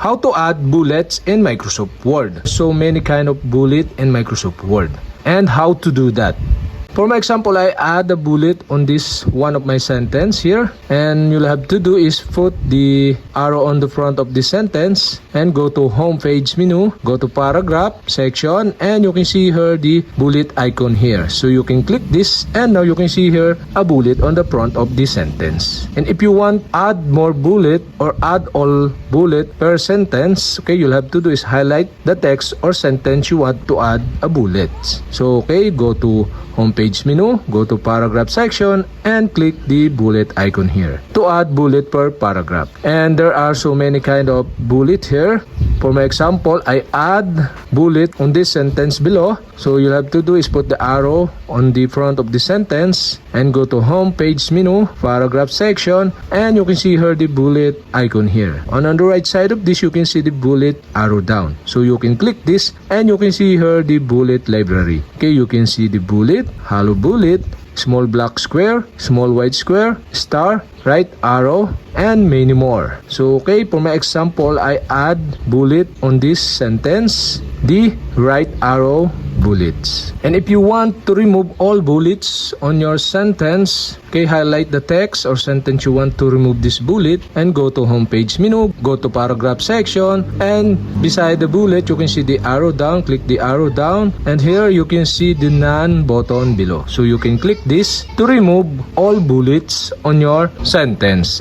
how to add bullets in Microsoft Word. So many kind of bullet in Microsoft Word. And how to do that. For my example, I add a bullet on this one of my sentence here. And you'll have to do is put the arrow on the front of the sentence and go to home page menu, go to paragraph section, and you can see here the bullet icon here. So you can click this and now you can see here a bullet on the front of the sentence. And if you want add more bullet or add all bullet per sentence, okay, you'll have to do is highlight the text or sentence you want to add a bullet. So okay, go to home page menu, go to paragraph section, and click the bullet icon here to add bullet per paragraph. And there are so many kind of bullet here. For my example, I add bullet on this sentence below. So you'll have to do is put the arrow on the front of the sentence and go to home page menu, paragraph section, and you can see here the bullet icon here. On the right side of this, you can see the bullet arrow down. So you can click this and you can see here the bullet library. Okay, you can see the bullet, hollow bullet, small black square, small white square, star, right arrow, and many more. So okay, for my example, I add bullet on this sentence, the right arrow bullets. And if you want to remove all bullets on your sentence, okay, highlight the text or sentence you want to remove this bullet and go to home page menu, go to paragraph section, and beside the bullet you can see the arrow down, click the arrow down, and here you can see the none button below. So you can click this to remove all bullets on your sentence.